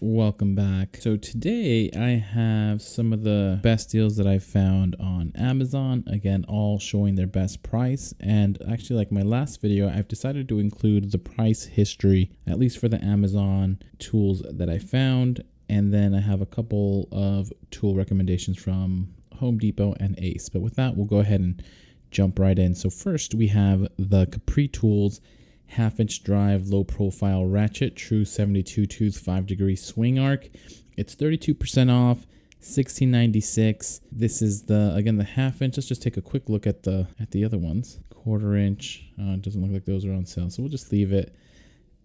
Welcome back. So today I have some of the best deals that I found on Amazon. Again, all showing their best price. And actually, like my last video, I've decided to include the price history, at least for the Amazon tools that I found. And then I have a couple of tool recommendations from Home Depot and Ace. But with that, we'll go ahead and jump right in. So first we have the Capri Tools 1/2-inch drive low profile ratchet, true 72 tooth 5-degree swing arc. It's 32% off, $16.96. This is the 1/2-inch. Let's just take a quick look at the other ones. 1/4-inch. It doesn't look like those are on sale, so we'll just leave it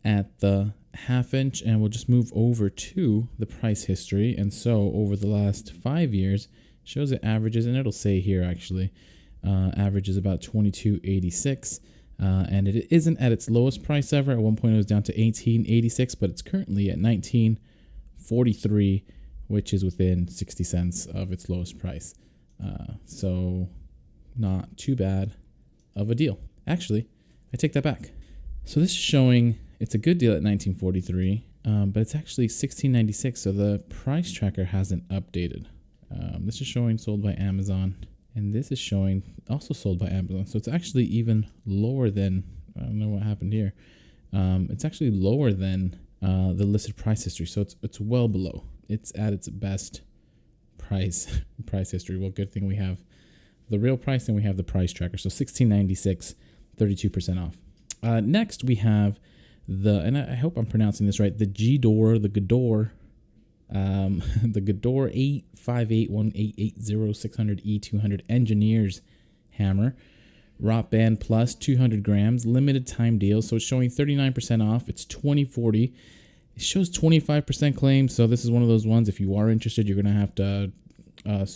at the 1/2-inch, and we'll just move over to the price history. And so over the last 5 years, shows it averages, and it'll say here actually, averages about $22.86. And it isn't at its lowest price ever. At one point it was down to $18.86, but it's currently at $19.43, which is within 60 cents of its lowest price. So not too bad of a deal. Actually, I take that back. So this is showing it's a good deal at $19.43, but it's actually $16.96, so the price tracker hasn't updated. This is showing sold by Amazon. And this is showing also sold by Amazon. So it's actually even lower than, I don't know what happened here. It's actually lower than the listed price history. So it's well below. It's at its best price history. Well, good thing we have the real price and we have the price tracker. So $16.96, 32% off. Next we have and I hope I'm pronouncing this right, the GEDORE, the GEDORE 8581880-600E200 Engineers Hammer, ROTBAND-PLUS, 200 grams, limited time deal. So it's showing 39% off. It's $20.40. It shows 25% claim. So this is one of those ones, if you are interested, you're going to have to,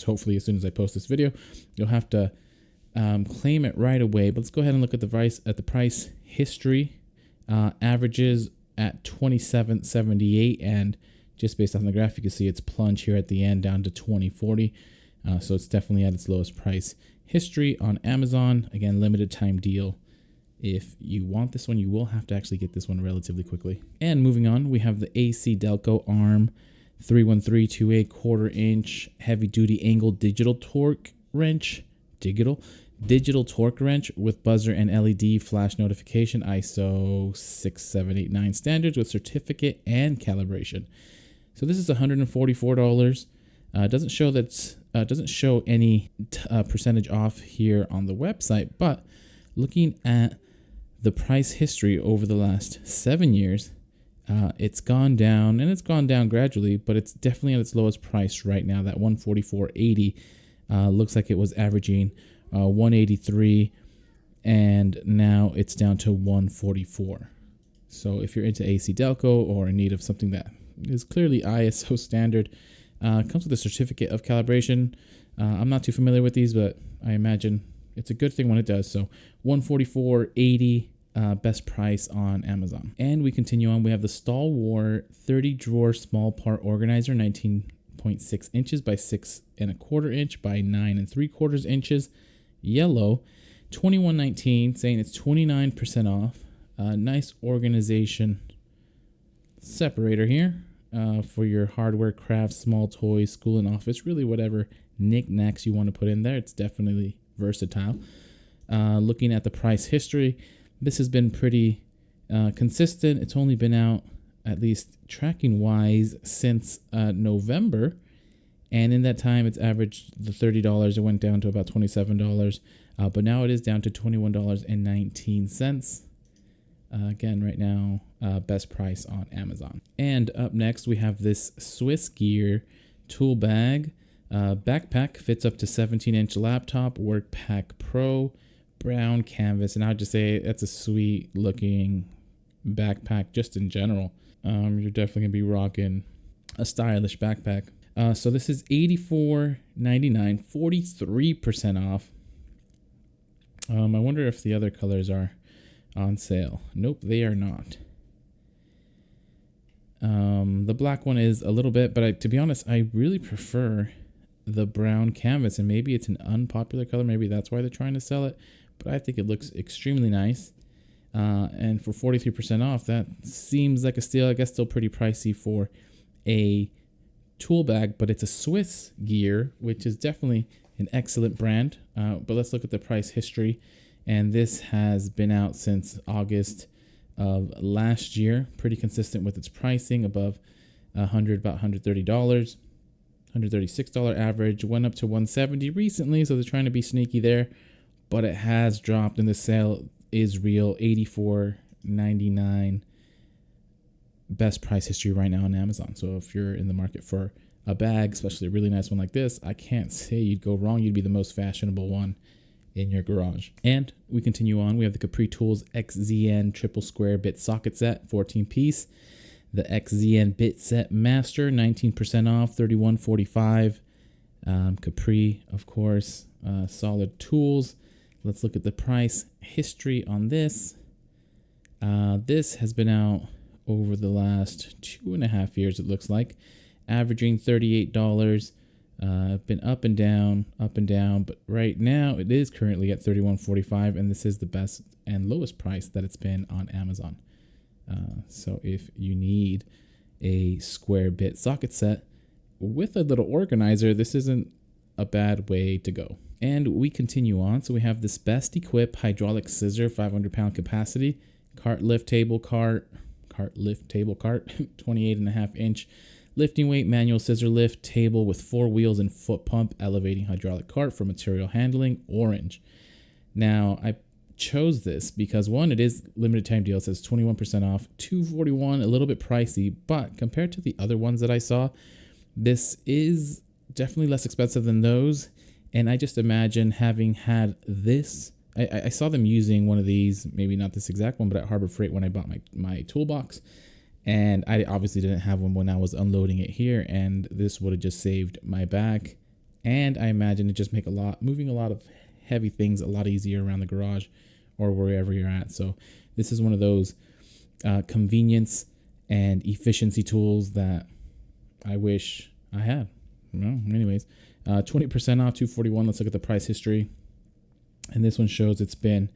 hopefully as soon as I post this video, you'll have to claim it right away. But let's go ahead and look at the price history. Averages at $27.78, and just based on the graph, you can see its plunge here at the end down to $20.40. So it's definitely at its lowest price history on Amazon. Again, limited time deal. If you want this one, you will have to actually get this one relatively quickly. And moving on, we have the ACDelco ARM 31328 1/4-inch heavy duty angle digital torque wrench. Digital torque wrench with buzzer and LED flash notification, ISO 6789 standards with certificate and calibration. So this is $144. Doesn't show any percentage off here on the website, but looking at the price history over the last 7 years, it's gone down, and it's gone down gradually, but it's definitely at its lowest price right now. That $144.80 looks like it was averaging $183, and now it's down to $144. So if you're into ACDelco or in need of something that is clearly ISO standard, comes with a certificate of calibration. I'm not too familiar with these, but I imagine it's a good thing when it does. So $144.80, best price on Amazon. And we continue on. We have the Stalwart 30 drawer small part organizer, 19.6 inches by 6 1/4 inch by 9 3/4 inches, yellow, $21.19, saying it's 29% off. Nice organization separator here for your hardware, crafts, small toys, school and office, really whatever knickknacks you want to put in there. It's definitely versatile. Looking at the price history, this has been pretty consistent. It's only been out, at least tracking wise, since November, and in that time it's averaged the $30. It went down to about $27, but now it is down to $21.19. Again, right now, best price on Amazon. And up next, we have this SwissGear tool bag. Backpack, fits up to 17-inch laptop, Workpack Pro, brown canvas. And I would just say that's a sweet looking backpack just in general. You're definitely going to be rocking a stylish backpack. So this is $84.99, 43% off. I wonder if the other colors are on sale. Nope, they are not. The black one is a little bit, but to be honest, I really prefer the brown canvas, and maybe it's an unpopular color. Maybe that's why they're trying to sell it, but I think it looks extremely nice. And for 43% off, that seems like a steal. I guess still pretty pricey for a tool bag, but it's a SwissGear, which is definitely an excellent brand. But let's look at the price history. And this has been out since August of last year, pretty consistent with its pricing, above about $130, $136 average, went up to $170 recently, so they're trying to be sneaky there, but it has dropped, and the sale is real, $84.99. Best price history right now on Amazon. So if you're in the market for a bag, especially a really nice one like this, I can't say you'd go wrong. You'd be the most fashionable one in your garage. And we continue on. We have the Capri Tools XZN triple square bit socket set, 14 piece. The XZN bit set master, 19% off, $31.45. Capri, of course, solid tools. Let's look at the price history on this. This has been out over the last 2.5 years, it looks like, averaging $38. Been up and down, but right now it is currently at $31.45, and this is the best and lowest price that it's been on Amazon. So if you need a square bit socket set with a little organizer, this isn't a bad way to go. And we continue on. So we have this BestEquip hydraulic scissor, 500-pound capacity, cart lift table cart, 28.5-inch lifting weight, manual scissor lift table with 4 wheels and foot pump, elevating hydraulic cart for material handling, orange. Now, I chose this because, one, it is limited time deal. It says 21% off, $241, a little bit pricey, but compared to the other ones that I saw, this is definitely less expensive than those. And I just imagine having had this, I saw them using one of these, maybe not this exact one, but at Harbor Freight when I bought my toolbox. And I obviously didn't have one when I was unloading it here, and this would have just saved my back. And I imagine it just make moving a lot of heavy things a lot easier around the garage or wherever you're at. So this is one of those convenience and efficiency tools that I wish I had. Well, anyways, 20% off, $241. Let's look at the price history. And this one shows it's been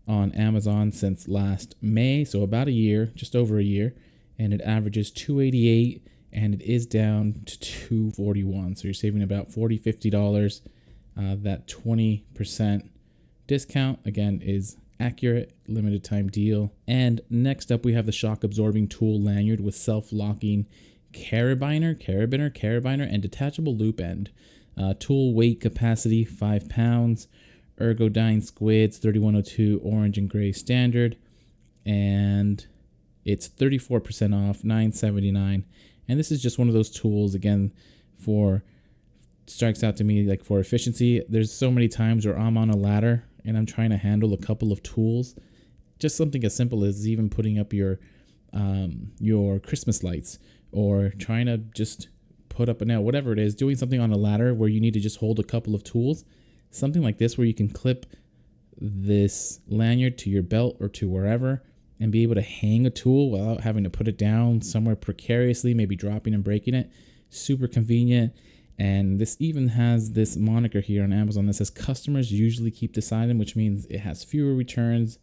on Amazon since last May, so about a year, just over a year, and it averages $288, and it is down to $241. So you're saving about $40-50. That 20% discount again is accurate, limited time deal. And next up, we have the shock absorbing tool lanyard with self-locking carabiner, and detachable loop end. Tool weight capacity 5 pounds. Ergodyne squids, 3102 orange and gray standard, and it's 34% off, $9.79. And this is just one of those tools, again, strikes out to me like for efficiency. There's so many times where I'm on a ladder and I'm trying to handle a couple of tools. Just something as simple as even putting up your Christmas lights, or trying to just put up a nail, whatever it is, doing something on a ladder where you need to just hold a couple of tools. Something like this where you can clip this lanyard to your belt or to wherever and be able to hang a tool without having to put it down somewhere precariously, maybe dropping and breaking it. Super convenient. And this even has this moniker here on Amazon that says customers usually keep this item, which means it has fewer returns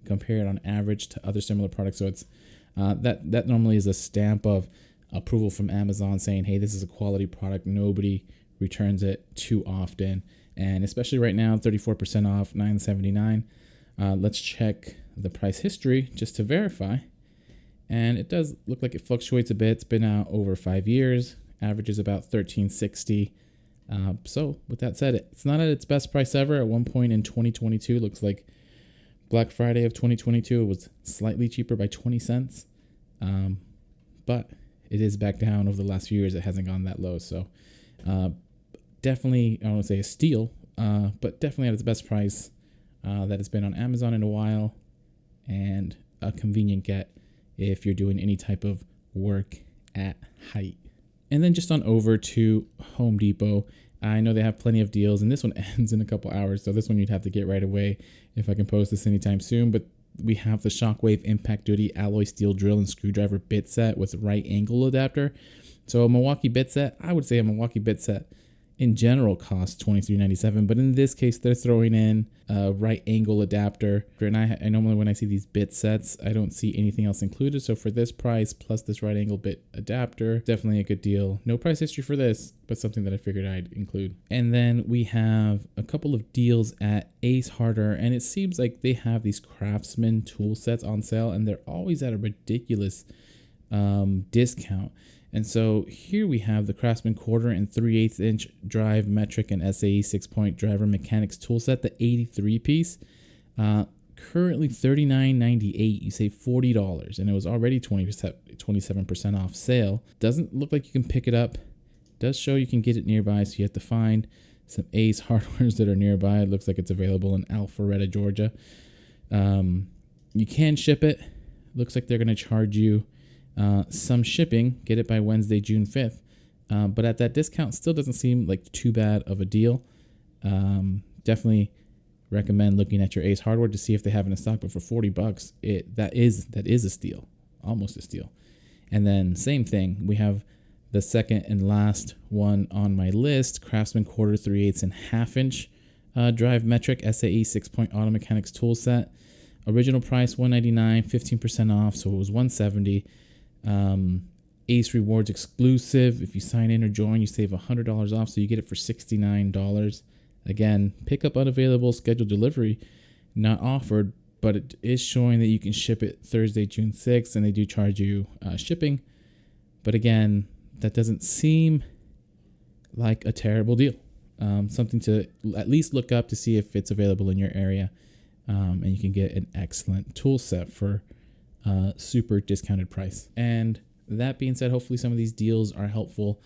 compared on average to other similar products. So it's that normally is a stamp of approval from Amazon saying, hey, this is a quality product. Nobody returns it too often. And especially right now, 34% off, $9.79. Let's check the price history just to verify. And it does look like it fluctuates a bit. It's been out over 5 years. Averages about $13.60. So with that said, it's not at its best price ever. At one point in 2022, looks like Black Friday of 2022, it was slightly cheaper by 20 cents. But it is back down over the last few years. It hasn't gone that low. So definitely, I don't want to say a steal, but definitely at its best price that it's been on Amazon in a while, and a convenient get if you're doing any type of work at height. And then just on over to Home Depot. I know they have plenty of deals, and this one ends in a couple hours, so this one you'd have to get right away if I can post this anytime soon. But we have the SHOCKWAVE Impact Duty alloy steel drill and screwdriver bit set with right angle adapter. So a Milwaukee bit set, I would say a Milwaukee bit set in general costs $23.97, but in this case they're throwing in a right angle adapter. And I normally, when I see these bit sets, I don't see anything else included. So for this price plus this right angle bit adapter, definitely a good deal. No price history for this, but something that I figured I'd include. And then we have a couple of deals at Ace Hardware, and it seems like they have these Craftsman tool sets on sale, and they're always at a ridiculous discount. And so here we have the Craftsman 1/4 and 3/8 inch drive metric and SAE 6-point driver mechanics tool set, the 83 piece. Currently $39.98. You save $40, and it was already 27% off sale. Doesn't look like you can pick it up. Does show you can get it nearby, so you have to find some Ace Hardwares that are nearby. It looks like it's available in Alpharetta, Georgia. You can ship it. Looks like they're going to charge you some shipping. Get it by Wednesday, June 5th. But at that discount, still doesn't seem like too bad of a deal. Definitely recommend looking at your Ace Hardware to see if they have it in stock. But for $40, that is a steal, almost a steal. And then same thing, we have the second and last one on my list, Craftsman 1/4, 3/8, and 1/2 inch drive metric SAE 6-point auto mechanics tool set. Original price $199, 15% off, so it was $170. Ace Rewards exclusive. If you sign in or join, you save $100 off, so you get it for $69. Again, pickup unavailable, scheduled delivery not offered, but it is showing that you can ship it Thursday, June 6th, and they do charge you shipping. But again, that doesn't seem like a terrible deal. Something to at least look up to see if it's available in your area, and you can get an excellent tool set for super discounted price. And that being said, hopefully some of these deals are helpful.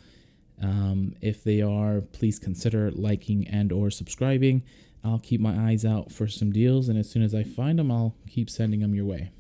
If they are, please consider liking and or subscribing. I'll keep my eyes out for some deals, and as soon as I find them, I'll keep sending them your way.